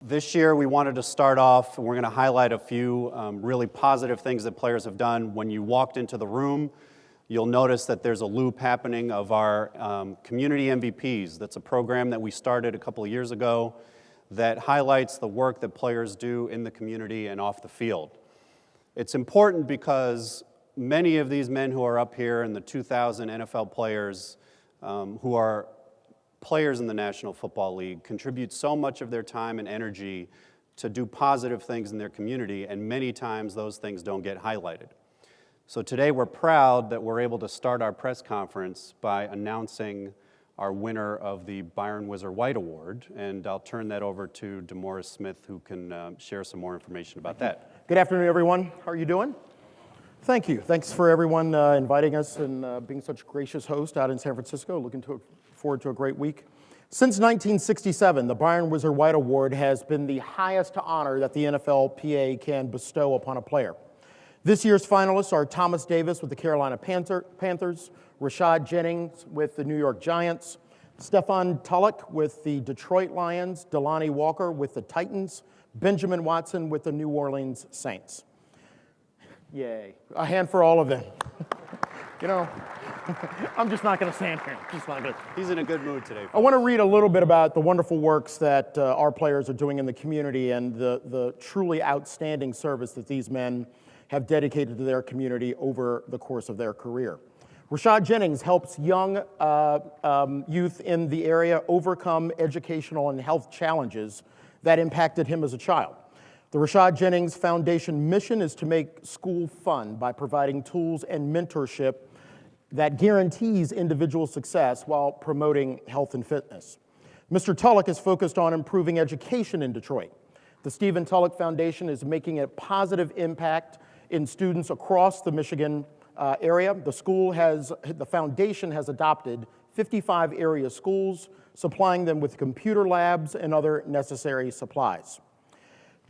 This year, we wanted to start off, and we're going to highlight a few really positive things that players have done. When you walked into the room, you'll notice that there's a loop happening of our community MVPs. That's a program that we started a couple of years ago that highlights the work that players do in the community and off the field. It's important because many of these men who are up here and the 2,000 NFL players who are players in the National Football League contribute so much of their time and energy to do positive things in their community, and many times those things don't get highlighted. So today we're proud that we're able to start our press conference by announcing our winner of the Byron Whizzer White Award, and I'll turn that over to DeMaurice Smith, who can share some more information about that. Good afternoon, everyone. How are you doing? Thank you. Thanks for everyone inviting us and being such a gracious host out in San Francisco. Looking forward to a great week. Since 1967, the Byron Whizzer White Award has been the highest honor that the NFLPA can bestow upon a player. This year's finalists are Thomas Davis with the Carolina Panthers, Rashad Jennings with the New York Giants, Stefan Tulloch with the Detroit Lions, Delanie Walker with the Titans, Benjamin Watson with the New Orleans Saints. Yay. A hand for all of them. You know, I'm just not going to stand here. Just not gonna. He's in a good mood today. I want to read a little bit about the wonderful works that our players are doing in the community and the truly outstanding service that these men have dedicated to their community over the course of their career. Rashad Jennings helps young youth in the area overcome educational and health challenges that impacted him as a child. The Rashad Jennings Foundation mission is to make school fun by providing tools and mentorship that guarantees individual success while promoting health and fitness. Mr. Tulloch is focused on improving education in Detroit. The Stephen Tulloch Foundation is making a positive impact in students across the Michigan area. The foundation has adopted 55 area schools, supplying them with computer labs and other necessary supplies.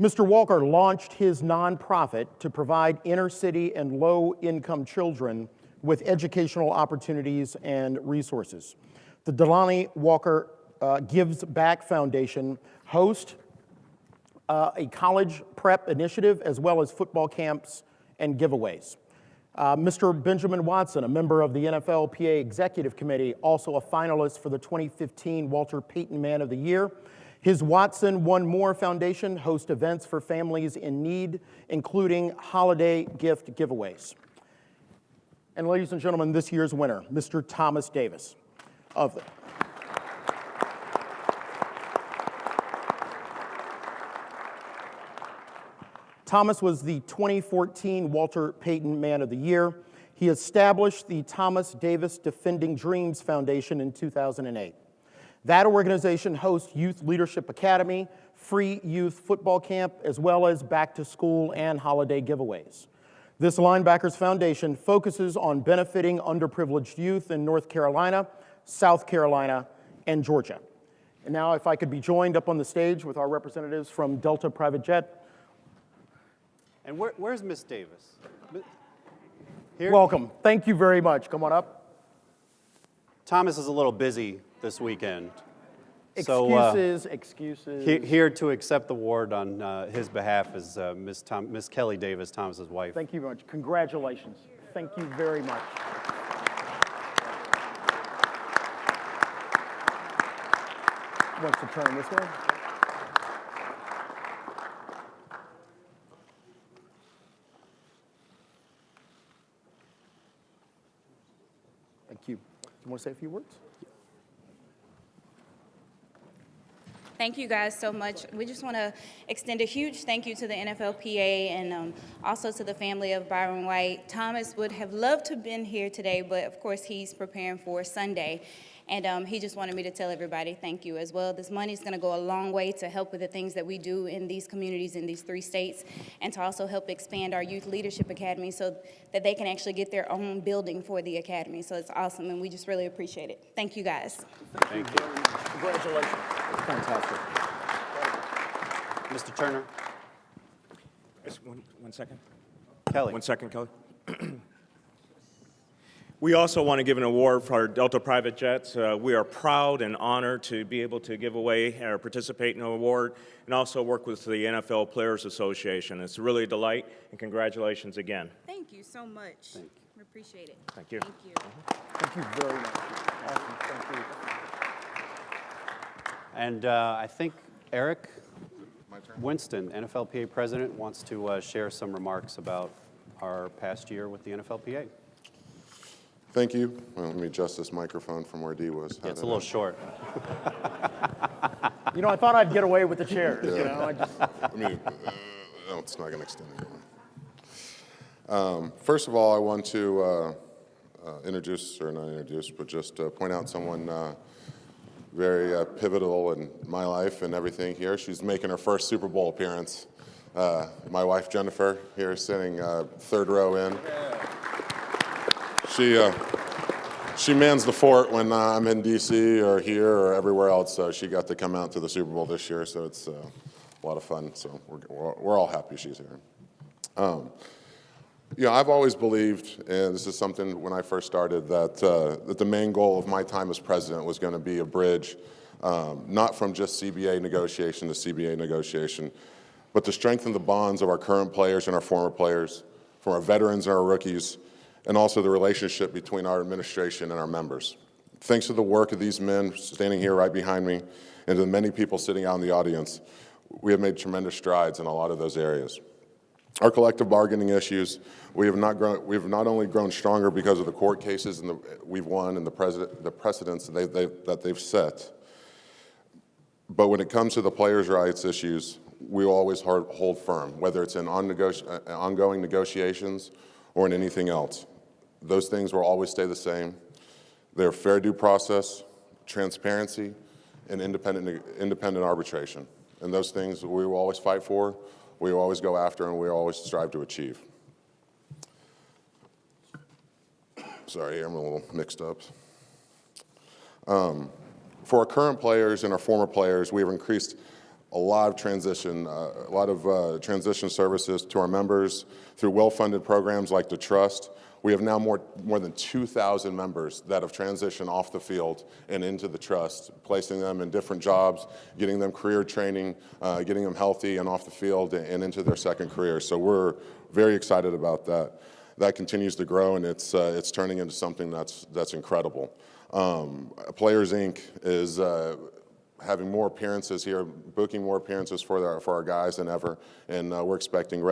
Mr. Walker launched his nonprofit to provide inner city and low-income children with educational opportunities and resources. The Delanie Walker Gives Back Foundation hosts a college prep initiative as well as football camps and giveaways. Mr. Benjamin Watson, a member of the NFLPA Executive Committee, also a finalist for the 2015 Walter Payton Man of the Year. His Watson One More Foundation hosts events for families in need, including holiday gift giveaways. And ladies and gentlemen, this year's winner, Mr. Thomas Davis of the Thomas was the 2014 Walter Payton Man of the Year. He established the Thomas Davis Defending Dreams Foundation in 2008. That organization hosts Youth Leadership Academy, free youth football camp, as well as back-to-school and holiday giveaways. This Linebackers Foundation focuses on benefiting underprivileged youth in North Carolina, South Carolina, and Georgia. And now, if I could be joined up on the stage with our representatives from Delta Private Jet. And where's Miss Davis? Here? Welcome. Thank you very much. Come on up. Thomas is a little busy this weekend. Excuses. Here to accept the award on his behalf is Miss Kelly Davis, Thomas's wife. Thank you very much. Congratulations. Thank you very much. Wants to turn this way. Thank you. Do you want to say a few words? Thank you guys so much. We just want to extend a huge thank you to the NFLPA and also to the family of Byron White. Thomas would have loved to have been here today, but of course he's preparing for Sunday. And he just wanted me to tell everybody thank you as well. This money is going to go a long way to help with the things that we do in these communities in these 3 states, and to also help expand our Youth Leadership Academy so that they can actually get their own building for the academy. So it's awesome, and we just really appreciate it. Thank you, guys. Thank you. Congratulations. Fantastic. Mr. Turner. Just one second. Kelly. 1 second, Kelly. We also want to give an award for our Delta Private Jets. We are proud and honored to be able to give away or participate in an award and also work with the NFL Players Association. It's really a delight, and congratulations again. Thank you so much. Thank you. We appreciate it. Thank you. Thank you. Thank you very much. Awesome. Thank you. And I think Eric Winston, NFLPA president, wants to share some remarks about our past year with the NFLPA. Thank you. Well, let me adjust this microphone from where Dee was. Yeah, it's a little short. You know, I thought I'd get away with the chairs. Yeah. You know, No, it's not going to extend anymore. First of all, I want to introduce, or not introduce, but just point out someone very pivotal in my life and everything here. She's making her first Super Bowl appearance. My wife, Jennifer, here sitting third row in. She mans the fort when I'm in D.C. or here or everywhere else, so she got to come out to the Super Bowl this year, so it's a lot of fun, so we're all happy she's here. You know, I've always believed, and this is something when I first started, that the main goal of my time as president was going to be a bridge, not from just CBA negotiation to CBA negotiation, but to strengthen the bonds of our current players and our former players, from our veterans and our rookies, and also the relationship between our administration and our members. Thanks to the work of these men standing here right behind me, and to the many people sitting out in the audience, we have made tremendous strides in a lot of those areas. Our collective bargaining issues, we have not only grown stronger because of the court cases we've won and the precedents that they've set, but when it comes to the players' rights issues, we will always hold firm, whether it's in ongoing negotiations or in anything else. Those things will always stay the same. They're fair due process, transparency, and independent arbitration. And those things we will always fight for, we will always go after, and we will always strive to achieve. Sorry, I'm a little mixed up. For our current players and our former players, we have increased a lot of transition services to our members through well-funded programs like the Trust. We have now more than 2,000 members that have transitioned off the field and into the Trust, placing them in different jobs, getting them career training, getting them healthy and off the field and into their second career. So we're very excited about that. That continues to grow, and it's turning into something that's incredible. Players Inc. is having more appearances here, booking more appearances for our guys than ever, and we're expecting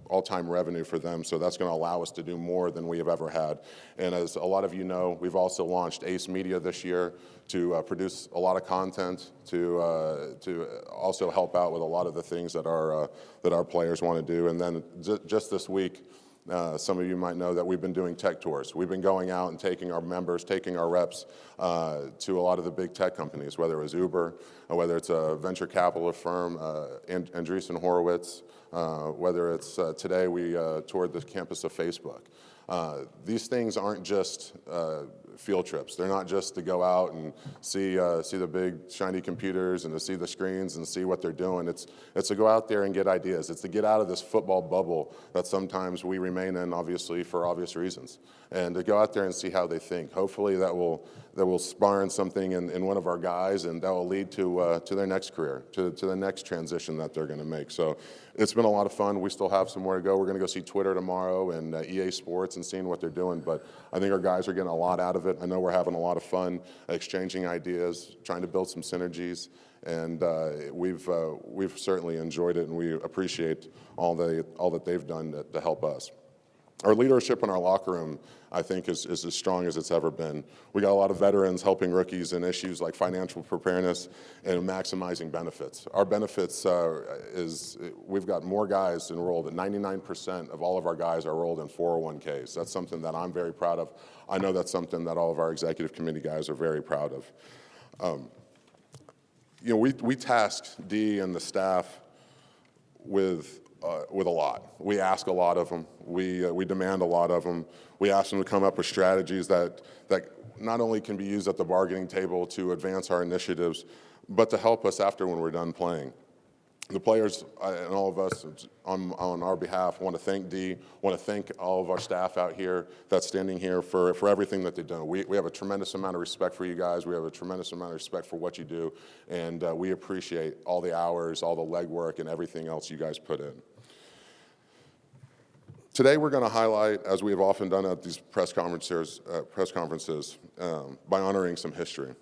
all-time revenue for them, so that's going to allow us to do more than we have ever had. And as a lot of you know, we've also launched Ace Media this year to produce a lot of content, to also help out with a lot of the things that our players want to do. And then just this week, some of you might know that we've been doing tech tours. We've been going out and taking our members, taking our reps to a lot of the big tech companies, whether it was Uber, or whether it's a venture capital firm, Andreessen Horowitz, whether it's today we toured the campus of Facebook. These things aren't just field trips. They're not just to go out and see the big shiny computers and to see the screens and see what they're doing. It's to go out there and get ideas. It's to get out of this football bubble that sometimes we remain in, obviously, for obvious reasons, and to go out there and see how they think. Hopefully that will spar in something in one of our guys, and that will lead to their next career, to the next transition that they're going to make. So it's been a lot of fun. We still have some more to go. We're going to go see Twitter tomorrow and EA Sports and seeing what they're doing, but I think our guys are getting a lot out of it. I know we're having a lot of fun exchanging ideas, trying to build some synergies, and we've certainly enjoyed it, and we appreciate all that they've done to help us. Our leadership in our locker room, I think, is as strong as it's ever been. We got a lot of veterans helping rookies in issues like financial preparedness and maximizing benefits. Our benefits we've got more guys enrolled. 99% of all of our guys are enrolled in 401ks. That's something that I'm very proud of. I know that's something that all of our executive committee guys are very proud of. We tasked Dee and the staff with a lot. We ask a lot of them. We demand a lot of them. We ask them to come up with strategies that not only can be used at the bargaining table to advance our initiatives, but to help us after when we're done playing. The players and all of us on our behalf want to thank Dee, want to thank all of our staff out here that's standing here for everything that they've done. We have a tremendous amount of respect for you guys. We have a tremendous amount of respect for what you do, and we appreciate all the hours, all the legwork, and everything else you guys put in. Today we're going to highlight, as we have often done at these press conferences, by honoring some history.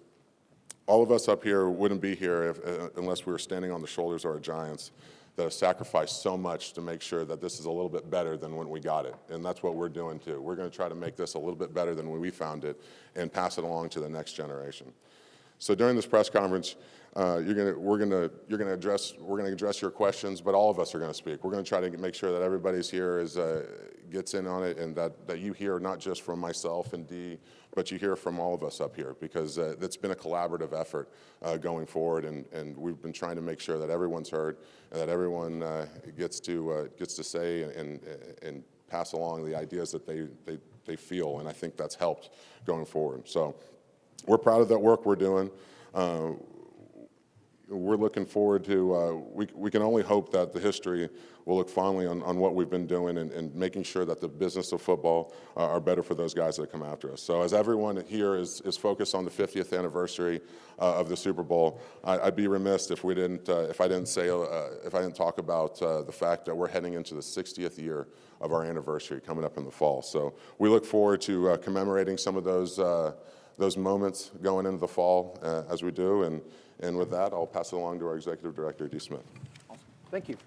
All of us up here wouldn't be here unless we were standing on the shoulders of our giants that have sacrificed so much to make sure that this is a little bit better than when we got it. And that's what we're doing too. We're going to try to make this a little bit better than when we found it and pass it along to the next generation. So during this press conference, we're going to address your questions, but all of us are going to speak. We're going to try to make sure that everybody's here gets in on it, and that you hear not just from myself and Dee, but you hear from all of us up here, because it's been a collaborative effort going forward, and we've been trying to make sure that everyone's heard and that everyone gets to say and pass along the ideas that they feel, and I think that's helped going forward. So we're proud of that work we're doing. We're looking forward to, we can only hope that the history will look fondly on what we've been doing and making sure that the business of football are better for those guys that come after us. So as everyone here is focused on the 50th anniversary of the Super Bowl, I'd be remiss if I didn't talk about the fact that we're heading into the 60th year of our anniversary coming up in the fall. So we look forward to commemorating some of those moments going into the fall as we do. And with that, I'll pass it along to our Executive Director, Dee Smith. Awesome. Thank you.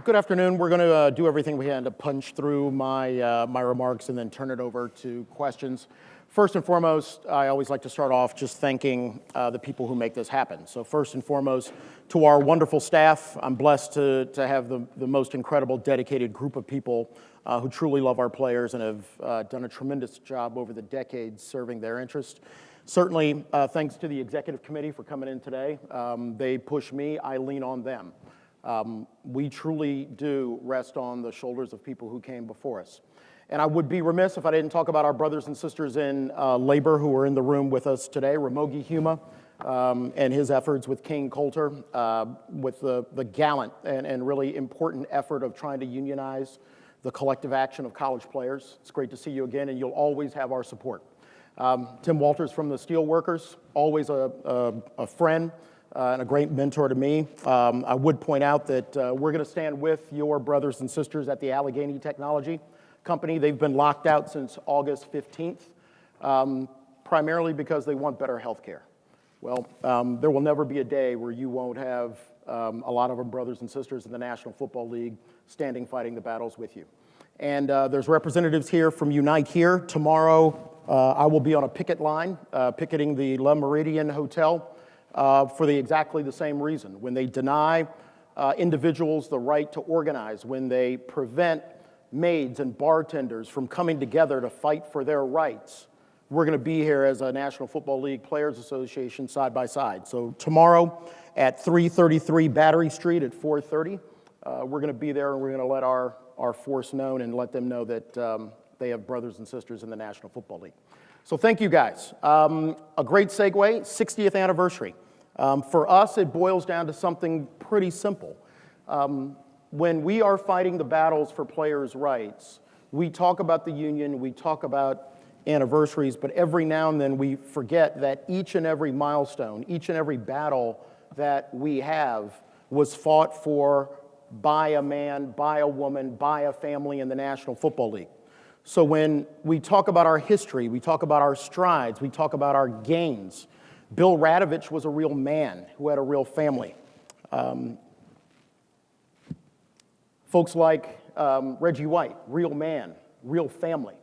Good afternoon. We're going to do everything we can to punch through my remarks and then turn it over to questions. First and foremost, I always like to start off just thanking the people who make this happen. So first and foremost, to our wonderful staff, I'm blessed to have the most incredible, dedicated group of people who truly love our players and have done a tremendous job over the decades serving their interest. Certainly, thanks to the executive committee for coming in today. They push me, I lean on them. We truly do rest on the shoulders of people who came before us. And I would be remiss if I didn't talk about our brothers and sisters in labor who are in the room with us today. Ramogi Huma and his efforts with King Coulter, with the gallant and really important effort of trying to unionize the collective action of college players. It's great to see you again, and you'll always have our support. Tim Walters from the Steelworkers, always a friend and a great mentor to me. I would point out that we're going to stand with your brothers and sisters at the Allegheny Technology Company. They've been locked out since August 15th, primarily because they want better health care. Well, there will never be a day where you won't have a lot of our brothers and sisters in the National Football League standing, fighting the battles with you. And there's representatives here from Unite Here. Tomorrow, I will be on a picket line, picketing the Le Méridien Hotel for exactly the same reason. When they deny individuals the right to organize, when they prevent maids and bartenders from coming together to fight for their rights, we're going to be here as a National Football League Players Association side by side. So tomorrow at 333 Battery Street at 4:30, we're going to be there, and we're going to let our force known and let them know that they have brothers and sisters in the National Football League. So thank you guys. A great segue, 60th anniversary. For us, it boils down to something pretty simple. When we are fighting the battles for players' rights, we talk about the union, we talk about anniversaries, but every now and then we forget that each and every milestone, each and every battle that we have was fought for by a man, by a woman, by a family in the National Football League. So when we talk about our history, we talk about our strides, we talk about our gains. Bill Radovich was a real man who had a real family. Folks like Reggie White, real man, real family.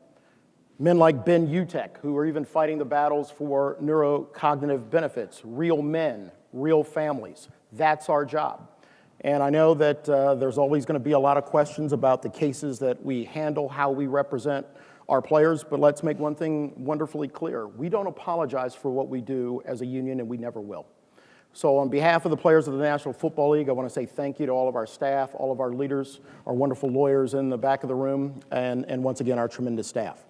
Men like Ben Utek, who are even fighting the battles for neurocognitive benefits, real men, real families. That's our job. And I know that there's always going to be a lot of questions about the cases that we handle, how we represent our players, but let's make one thing wonderfully clear. We don't apologize for what we do as a union, and we never will. So on behalf of the players of the National Football League, I want to say thank you to all of our staff, all of our leaders, our wonderful lawyers in the back of the room, and once again, our tremendous staff.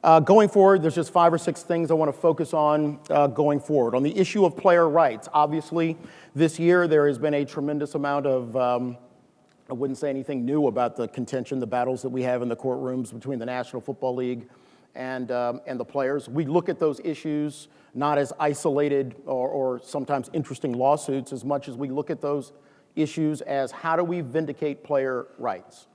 Going forward, there's just 5 or 6 things I want to focus on going forward. On the issue of player rights, obviously, this year there has been a tremendous amount of, I wouldn't say anything new about the contention, the battles that we have in the courtrooms between the National Football League and the players. We look at those issues not as isolated or sometimes interesting lawsuits as much as we look at those issues as how do we vindicate player rights.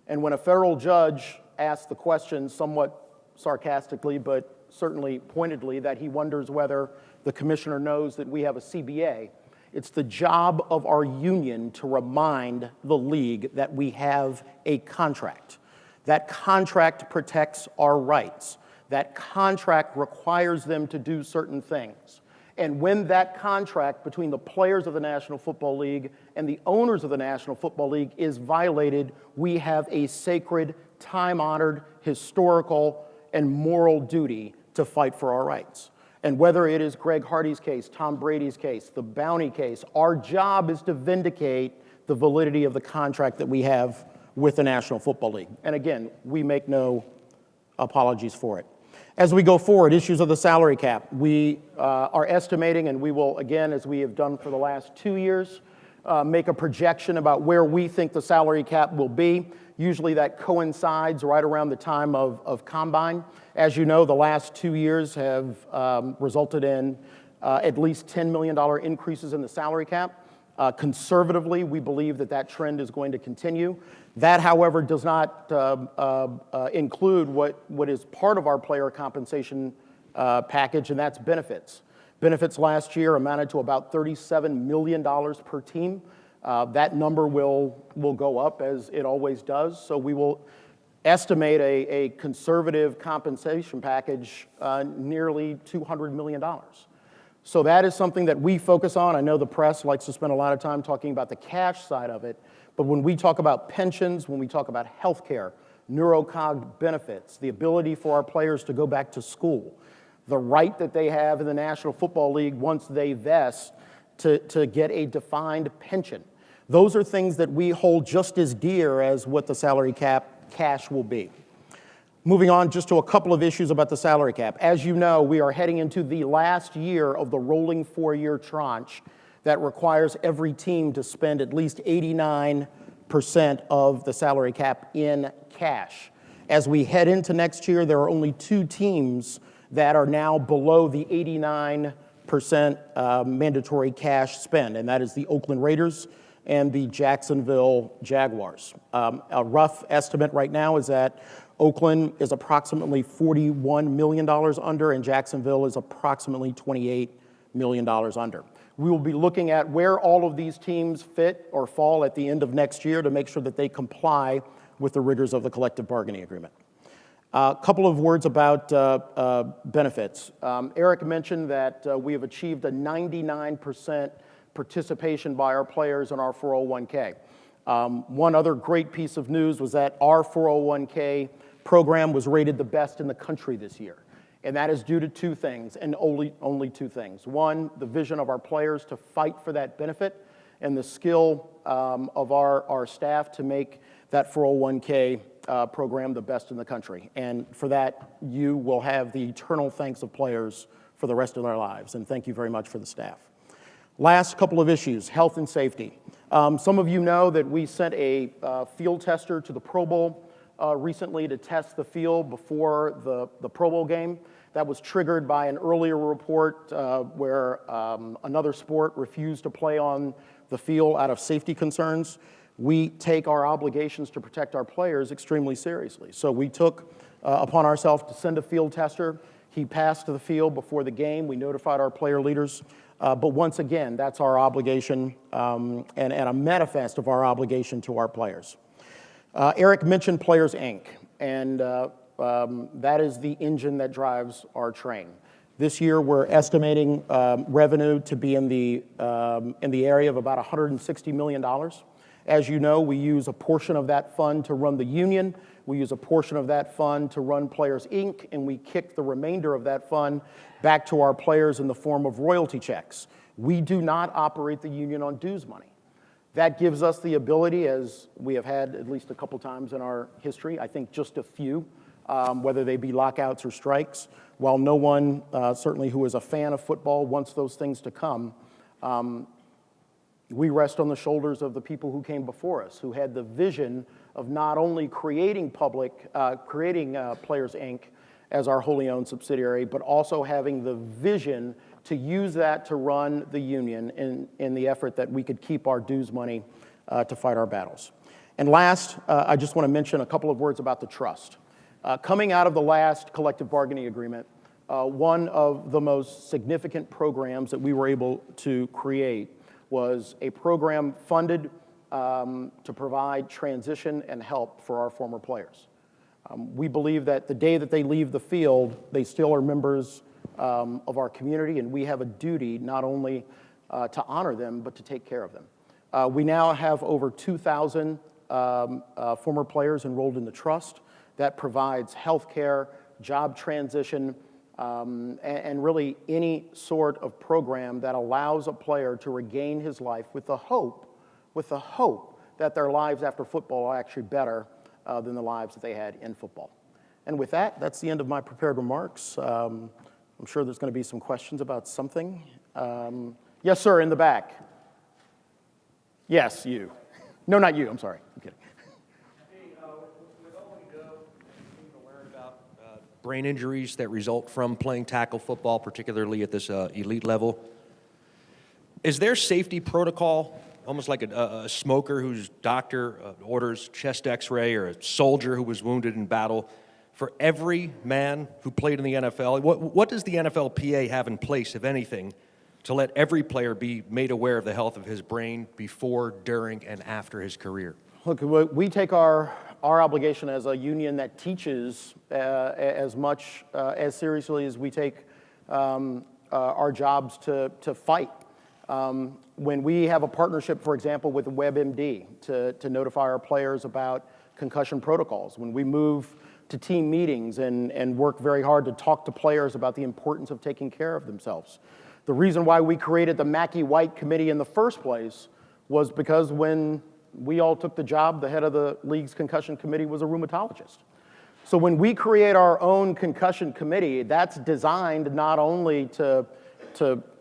And when a federal judge asks the question somewhat sarcastically, but certainly pointedly, that he wonders whether the commissioner knows that we have a CBA, it's the job of our union to remind the league that we have a contract. That contract protects our rights. That contract requires them to do certain things. And when that contract between the players of the National Football League and the owners of the National Football League is violated, we have a sacred, time-honored, historical, and moral duty to fight for our rights. And whether it is Greg Hardy's case, Tom Brady's case, the Bounty case, our job is to vindicate the validity of the contract that we have with the National Football League. And again, we make no apologies for it. As we go forward, issues of the salary cap, we are estimating, and we will, again, as we have done for the last 2 years, make a projection about where we think the salary cap will be. Usually that coincides right around the time of Combine. As you know, the last 2 years have resulted in at least $10 million increases in the salary cap. Conservatively, we believe that that trend is going to continue. That, however, does not include what is part of our player compensation package, and that's benefits. Benefits last year amounted to about $37 million per team. That number will go up, as it always does. So we will estimate a conservative compensation package nearly $200 million. So that is something that we focus on. I know the press likes to spend a lot of time talking about the cash side of it, but when we talk about pensions, when we talk about health care, neurocog benefits, the ability for our players to go back to school, the right that they have in the National Football League once they vest to get a defined pension. Those are things that we hold just as dear as what the salary cap cash will be. Moving on just to a couple of issues about the salary cap. As you know, we are heading into the last year of the rolling 4-year tranche that requires every team to spend at least 89% of the salary cap in cash. As we head into next year, there are only 2 teams that are now below the 89% mandatory cash spend, and that is the Oakland Raiders and the Jacksonville Jaguars. A rough estimate right now is that Oakland is approximately $41 million under, and Jacksonville is approximately $28 million under. We will be looking at where all of these teams fit or fall at the end of next year to make sure that they comply with the rigors of the collective bargaining agreement. A couple of words about benefits. Eric mentioned that we have achieved a 99% participation by our players in our 401k. One other great piece of news was that our 401k program was rated the best in the country this year. And that is due to 2 things, and only 2 things. One, the vision of our players to fight for that benefit, and the skill of our staff to make that 401k program the best in the country. And for that, you will have the eternal thanks of players for the rest of their lives. And thank you very much for the staff. Last couple of issues, health and safety. Some of you know that we sent a field tester to the Pro Bowl recently to test the field before the Pro Bowl game. That was triggered by an earlier report where another sport refused to play on the field out of safety concerns. We take our obligations to protect our players extremely seriously. So we took upon ourselves to send a field tester. He passed to the field before the game. We notified our player leaders. But once again, that's our obligation and a manifest of our obligation to our players. Eric mentioned Players, Inc., and that is the engine that drives our train. This year, we're estimating revenue to be in the area of about $160 million. As you know, we use a portion of that fund to run the union. We use a portion of that fund to run Players, Inc., and we kick the remainder of that fund back to our players in the form of royalty checks. We do not operate the union on dues money. That gives us the ability, as we have had at least a couple times in our history, I think just a few, whether they be lockouts or strikes. While no one, certainly who is a fan of football, wants those things to come, we rest on the shoulders of the people who came before us, who had the vision of not only creating Players Inc. as our wholly owned subsidiary, but also having the vision to use that to run the union in the effort that we could keep our dues money to fight our battles. And last, I just want to mention a couple of words about the trust. Coming out of the last collective bargaining agreement, one of the most significant programs that we were able to create was a program funded to provide transition and help for our former players. We believe that the day that they leave the field, they still are members of our community, and we have a duty not only to honor them, but to take care of them. We now have over 2,000 former players enrolled in the trust that provides health care, job transition, and really any sort of program that allows a player to regain his life with the hope that their lives after football are actually better than the lives that they had in football. And with that, that's the end of my prepared remarks. I'm sure there's going to be some questions about something. Yes, sir, in the back. Yes, you. No, not you. I'm sorry. I'm kidding. Hey, with all we know, we seem to learn about brain injuries that result from playing tackle football, particularly at this elite level. Is there safety protocol, almost like a smoker whose doctor orders chest x-ray, or a soldier who was wounded in battle, for every man who played in the NFL? What does the NFLPA have in place, if anything, to let every player be made aware of the health of his brain before, during, and after his career? Look, we take our obligation as a union that teaches as much, as seriously as we take our jobs to fight. When we have a partnership, for example, with WebMD to notify our players about concussion protocols, when we move to team meetings and work very hard to talk to players about the importance of taking care of themselves. The reason why we created the Mackey-White Committee in the first place was because when we all took the job, the head of the league's concussion committee was a rheumatologist. So when we create our own concussion committee, that's designed not only to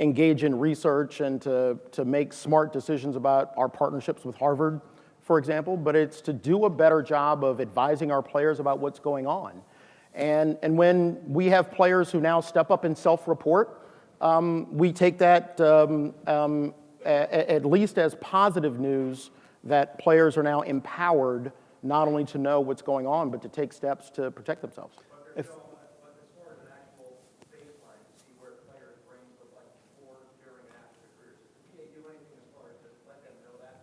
engage in research and to make smart decisions about our partnerships with Harvard, for example, but it's to do a better job of advising our players about what's going on. And when we have players who now step up and self-report, we take that at least as positive news that players are now empowered not only to know what's going on, but to take steps to protect themselves. If,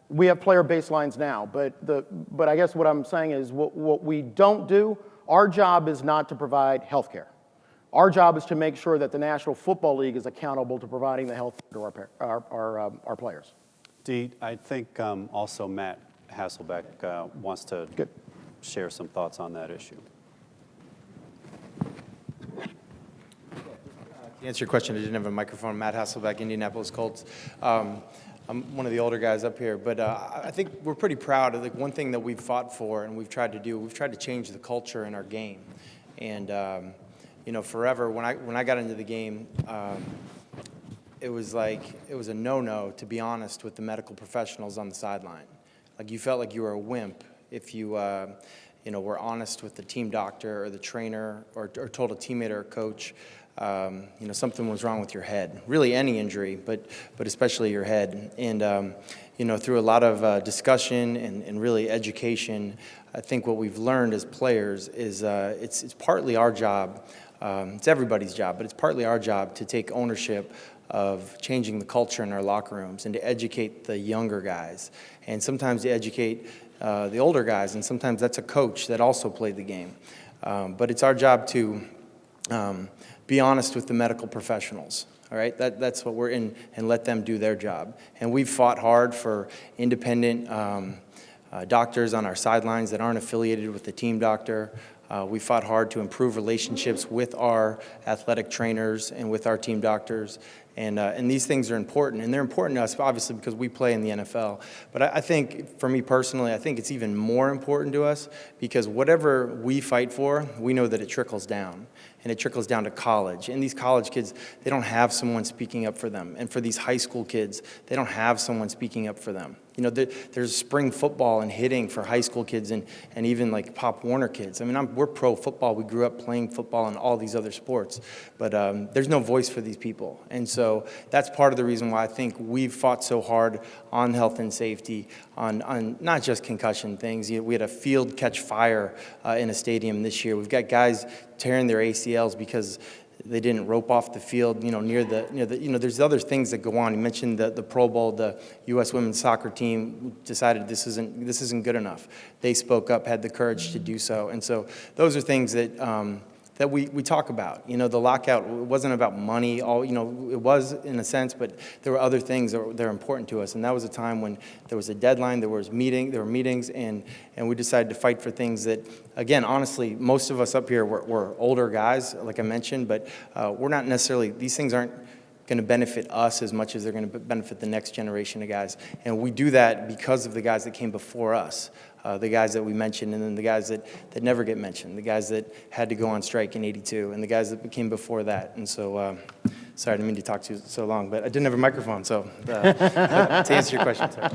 We have player baselines now, but I guess what I'm saying is what we don't do, our job is not to provide health care. Our job is to make sure that the National Football League is accountable to providing the health care to our players. Dee, I think also Matt Hasselbeck wants to share some thoughts on that issue. To answer your question, I didn't have a microphone. Matt Hasselbeck, Indianapolis Colts. I'm one of the older guys up here, but I think we're pretty proud of one thing that we've fought for and we've tried to do. We've tried to change the culture in our game, and forever when I got into the game, it was a no-no, to be honest, with the medical professionals on the sideline. Like, you felt like you were a wimp if you were honest with the team doctor or the trainer or told a teammate or a coach something was wrong with your head. Really any injury, but especially your head. And through a lot of discussion and really education, I think what we've learned as players is it's partly our job. It's everybody's job, but it's partly our job to take ownership of changing the culture in our locker rooms and to educate the younger guys. And sometimes to educate the older guys, and sometimes that's a coach that also played the game. But it's our job to be honest with the medical professionals, all right? That's what we're in, and let them do their job. And we've fought hard for independent doctors on our sidelines that aren't affiliated with the team doctor. We fought hard to improve relationships with our athletic trainers and with our team doctors. And these things are important, and they're important to us, obviously, because we play in the NFL. But I think, for me personally, I think it's even more important to us because whatever we fight for, we know that it trickles down. And it trickles down to college. And these college kids, they don't have someone speaking up for them. And for these high school kids, they don't have someone speaking up for them. You know, there's spring football and hitting for high school kids and even like Pop Warner kids. I mean, we're pro football. We grew up playing football and all these other sports. But there's no voice for these people. And so that's part of the reason why I think we've fought so hard on health and safety, on not just concussion things. We had a field catch fire in a stadium this year. We've got guys tearing their ACLs because they didn't rope off the field, near the, there's other things that go on. You mentioned the Pro Bowl, the U.S. women's soccer team decided this isn't good enough. They spoke up, had the courage to do so. And so those are things that, that we talk about. The lockout, it wasn't about money, it was in a sense, but there were other things that are important to us. And that was a time when there was a deadline, there were meetings, and we decided to fight for things that, again, honestly, most of us up here were older guys, like I mentioned, but we're not necessarily, these things aren't going to benefit us as much as they're going to benefit the next generation of guys. And we do that because of the guys that came before us. The guys that we mentioned, and then the guys that never get mentioned, the guys that had to go on strike in '82, and the guys that came before that. And so, sorry, I didn't mean to talk to you so long, but I didn't have a microphone, so to answer your question, sorry.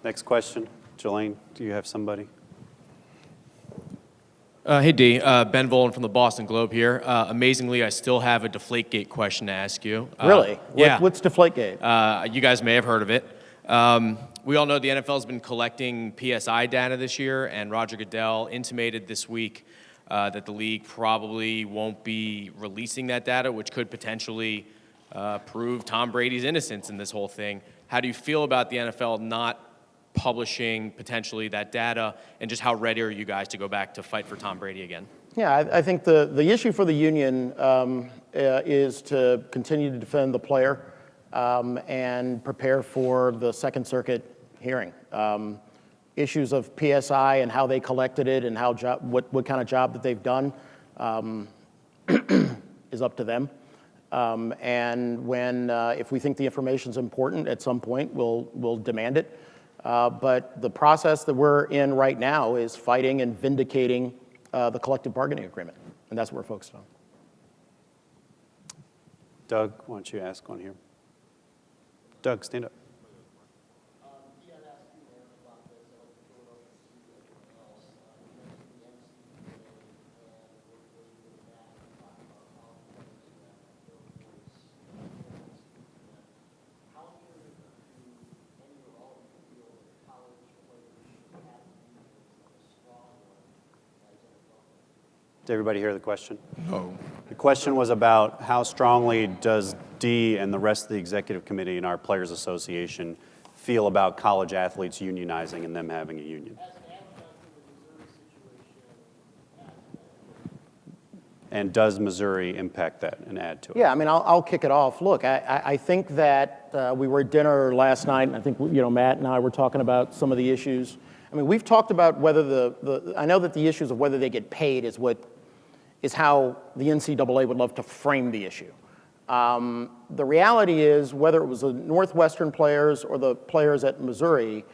Next question. Jelaine, do you have somebody? Hey, D. Ben Volen from the Boston Globe here. Amazingly, I still have a Deflategate question to ask you. Really? Yeah. What's Deflategate? You guys may have heard of it. We all know the NFL's been collecting PSI data this year, and Roger Goodell intimated this week that the league probably won't be releasing that data, which could potentially prove Tom Brady's innocence in this whole thing. How do you feel about the NFL not publishing potentially that data, and just how ready are you guys to go back to fight for Tom Brady again? Yeah, I think the issue for the union is to continue to defend the player and prepare for the Second Circuit hearing. Issues of PSI and how they collected it and what kind of job that they've done is up to them. And if we think the information's important at some point, we'll demand it. But the process that we're in right now is fighting and vindicating the collective bargaining agreement, and that's what we're focused on. Doug, why don't you ask one here? Doug, stand up. Did everybody hear the question? No. The question was about how strongly does Dee and the rest of the executive committee in our Players Association feel about college athletes unionizing and them having a union? And does Missouri impact that and add to it? Yeah, I mean, I'll kick it off. Look, I think that we were at dinner last night, and I think Matt and I were talking about some of the issues. I mean, we've talked about whether I know that the issues of whether they get paid is how the NCAA would love to frame the issue. The reality is, whether it was the Northwestern players or the players at Missouri,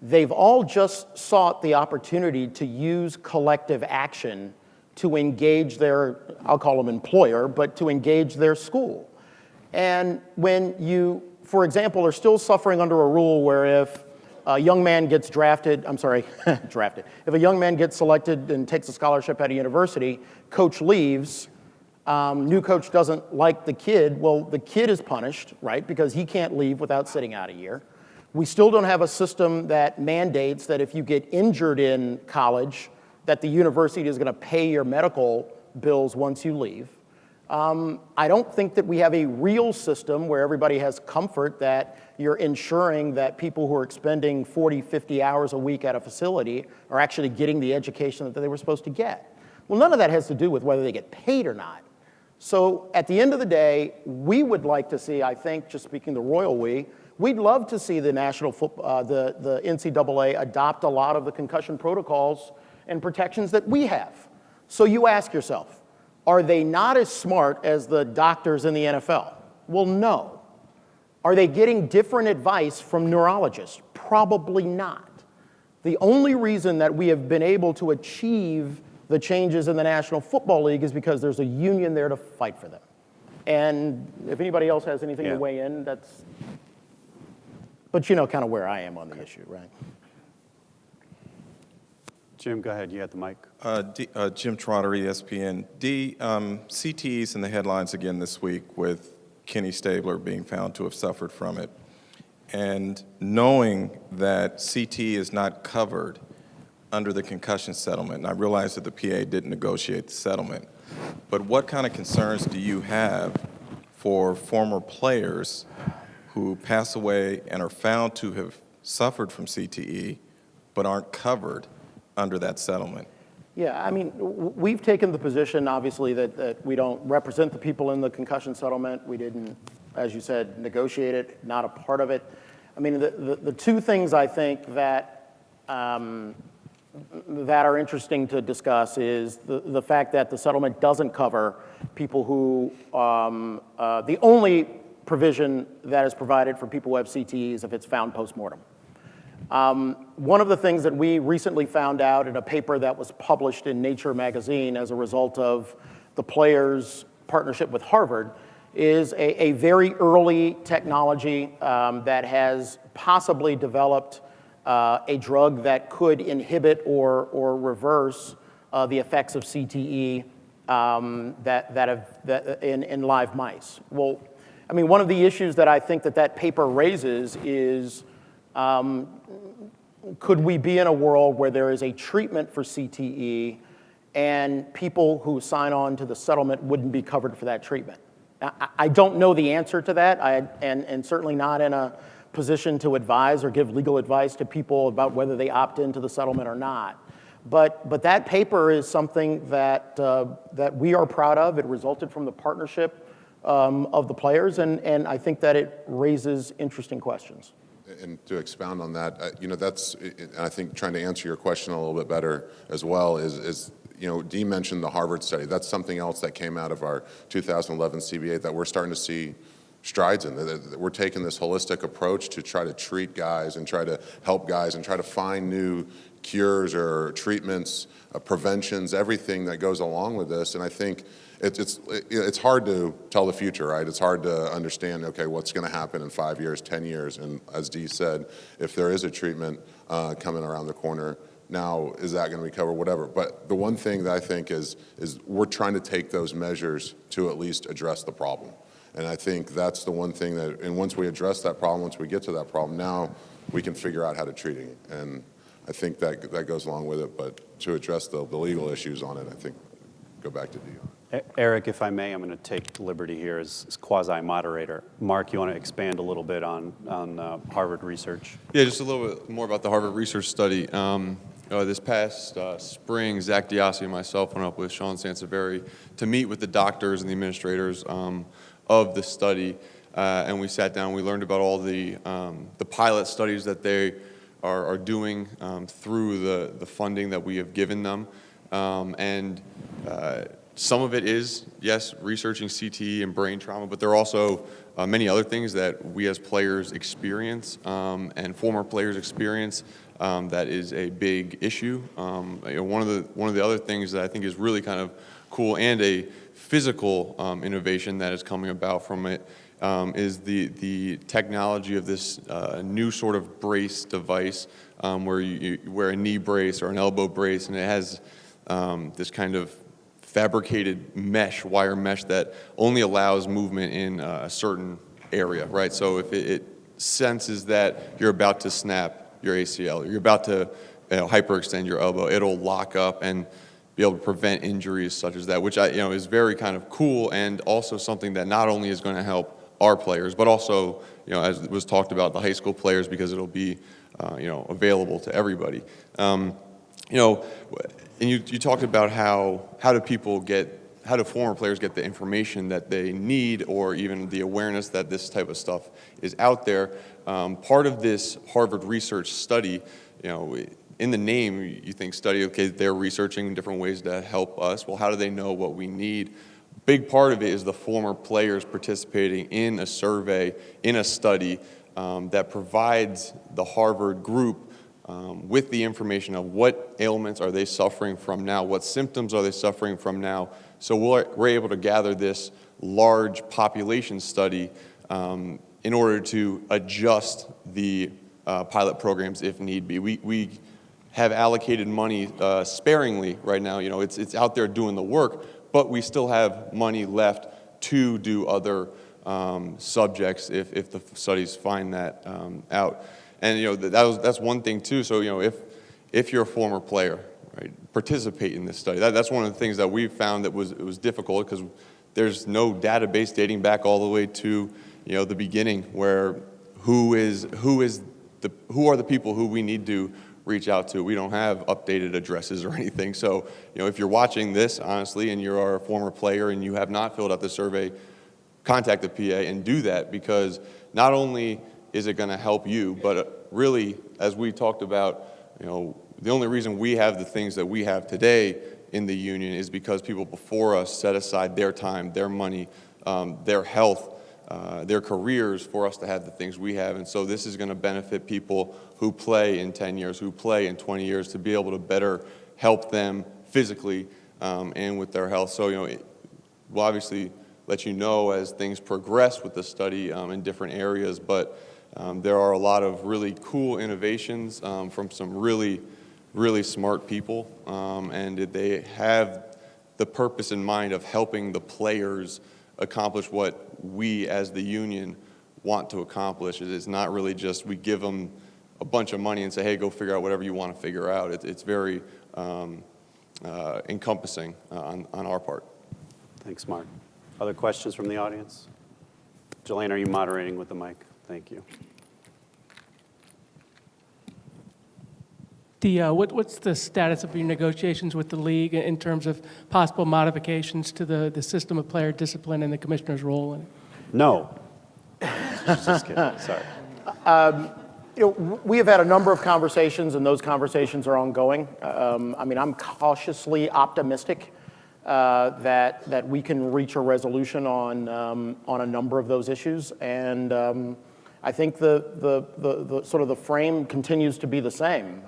they've all just sought the opportunity to use collective action to engage their, I'll call them employer, but to engage their school. And when you, for example, are still suffering under a rule where if a young man gets drafted, if a young man gets selected and takes a scholarship at a university, coach leaves, new coach doesn't like the kid, well, the kid is punished, right? Because he can't leave without sitting out a year. We still don't have a system that mandates that if you get injured in college, that the university is going to pay your medical bills once you leave. I don't think that we have a real system where everybody has comfort that you're ensuring that people who are expending 40, 50 hours a week at a facility are actually getting the education that they were supposed to get. Well, none of that has to do with whether they get paid or not. So at the end of the day, we would like to see, I think, just speaking the royal we'd love to see the the NCAA adopt a lot of the concussion protocols and protections that we have. So you ask yourself, Are they not as smart as the doctors in the NFL? Well, no. Are they getting different advice from neurologists? Probably not. The only reason that we have been able to achieve the changes in the National Football League is because there's a union there to fight for them. And if anybody else has anything to weigh in, that's, but you know kind of where I am on the issue, right? Jim, go ahead. You got the mic. Jim Trotter, ESPN. CTE's in the headlines again this week with Kenny Stabler being found to have suffered from it. And knowing that CTE is not covered under the concussion settlement, and I realize that the PA didn't negotiate the settlement, but what kind of concerns do you have for former players who pass away and are found to have suffered from CTE but aren't covered under that settlement? Yeah, I mean, we've taken the position, obviously, that we don't represent the people in the concussion settlement. We didn't, as you said, negotiate it, not a part of it. I mean, the two things I think that that are interesting to discuss is the fact that the settlement doesn't cover people who, the only provision that is provided for people who have CTE is if it's found post-mortem. One of the things that we recently found out in a paper that was published in Nature magazine as a result of the players' partnership with Harvard is a very early technology that has possibly developed a drug that could inhibit or reverse the effects of CTE in live mice. Well, I mean, one of the issues that I think that paper raises is could we be in a world where there is a treatment for CTE and people who sign on to the settlement wouldn't be covered for that treatment? I don't know the answer to that, and certainly not in a position to advise or give legal advice to people about whether they opt into the settlement or not. But that paper is something that we are proud of. It resulted from the partnership of the players, and I think that it raises interesting questions. And to expound on that, you know, that's, I think, trying to answer your question a little bit better as well is you know, Dee mentioned the Harvard study. That's something else that came out of our 2011 CBA that we're starting to see strides in. We're taking this holistic approach to try to treat guys and try to help guys and try to find new cures or treatments, preventions, everything that goes along with this. And I think it's hard to tell the future, right? It's hard to understand, okay, what's going to happen in 5 years, 10 years. And as Dee said, if there is a treatment coming around the corner, now is that going to be covered, whatever. But the one thing that I think is we're trying to take those measures to at least address the problem. And I think that's the one thing that, and once we address that problem, once we get to that problem, now we can figure out how to treat it. And I think that goes along with it. But to address the legal issues on it, I think go back to Dee. Eric, if I may, I'm going to take liberty here as quasi-moderator. Mark, you want to expand a little bit on Harvard research? Yeah, just a little bit more about the Harvard research study. This past spring, Zach Diassi and myself went up with Sean Sanseveri to meet with the doctors and the administrators of the study, and we sat down. We learned about all the pilot studies that they are doing through the funding that we have given them, and some of it is, yes, researching CTE and brain trauma, but there are also many other things that we as players experience and former players experience that is a big issue. One of the other things that I think is really kind of cool and a physical innovation that is coming about from it is the technology of this new sort of brace device where you wear a knee brace or an elbow brace, and it has this kind of fabricated mesh, wire mesh, that only allows movement in a certain area, right? So if it senses that you're about to snap your ACL, or you're about to hyperextend your elbow, it'll lock up and be able to prevent injuries such as that, which is very kind of cool, and also something that not only is going to help our players, but also, as was talked about, the high school players, because it'll be available to everybody. And you talked about how do former players get the information that they need, or even the awareness that this type of stuff is out there. Part of this Harvard research study, in the name, you think study, okay, they're researching different ways to help us. Well, how do they know what we need? Big part of it is the former players participating in a survey, in a study that provides the Harvard group with the information of what ailments are they suffering from now, what symptoms are they suffering from now. So we're able to gather this large population study in order to adjust the pilot programs if need be. We have allocated money sparingly right now. You know, it's out there doing the work, but we still have money left to do other subjects if the studies find that out. And you know that's one thing too. So you know if you're a former player, right, participate in this study. That's one of the things that we've found that was difficult because there's no database dating back all the way to the beginning where who are the people who we need to reach out to. We don't have updated addresses or anything. So if you're watching this honestly and you're a former player and you have not filled out the survey, contact the PA and do that, because not only is it going to help you, but really, as we talked about, the only reason we have the things that we have today in the union is because people before us set aside their time, their money, their health, their careers for us to have the things we have. And so this is going to benefit people who play in 10 years, who play in 20 years, to be able to better help them physically and with their health. So, we'll obviously let you know as things progress with the study in different areas, but there are a lot of really cool innovations from some really, really smart people, and they have the purpose in mind of helping the players accomplish what we as the union want to accomplish. It is not really just we give them a bunch of money and say, hey, go figure out whatever you want to figure out. It's very encompassing on our part. Thanks, Mark. Other questions from the audience? Jelaine, are you moderating with the mic? Thank you. What's the status of your negotiations with the league in terms of possible modifications to the system of player discipline and the commissioner's role in it? No. Just kidding. Sorry. We have had a number of conversations, and those conversations are ongoing. I'm cautiously optimistic that we can reach a resolution on a number of those issues, and I think the sort of the frame continues to be the same.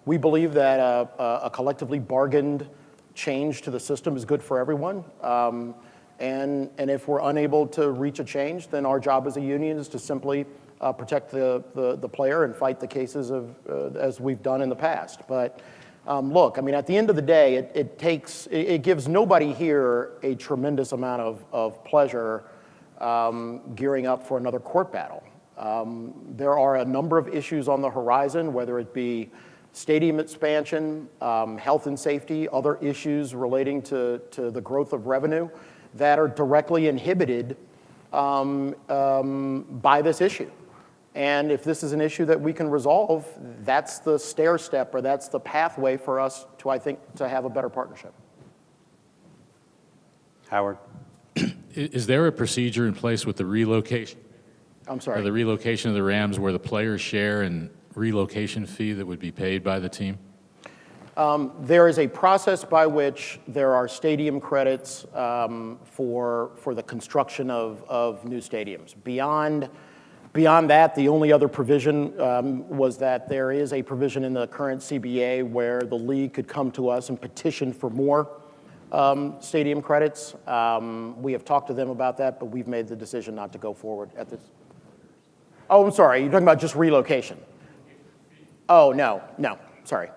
We believe that a collectively bargained change to the system is good for everyone, and if we're unable to reach a change, then our job as a union is to simply protect the player and fight the cases as we've done in the past. But look, at the end of the day, it gives nobody here a tremendous amount of pleasure gearing up for another court battle. There are a number of issues on the horizon, whether it be stadium expansion, health and safety, other issues relating to the growth of revenue that are directly inhibited by this issue. And if this is an issue that we can resolve, that's the stair step, or that's the pathway for us to, I think, to have a better partnership. Howard? Is there a procedure in place with the relocation? I'm sorry. The relocation of the Rams where the players share and relocation fee that would be paid by the team? There is a process by which there are stadium credits for the construction of new stadiums. Beyond that, the only other provision was that there is a provision in the current CBA where the league could come to us and petition for more stadium credits. We have talked to them about that, but we've made the decision not to go forward at this. Oh, I'm sorry. You're talking about just relocation? Oh, no, sorry.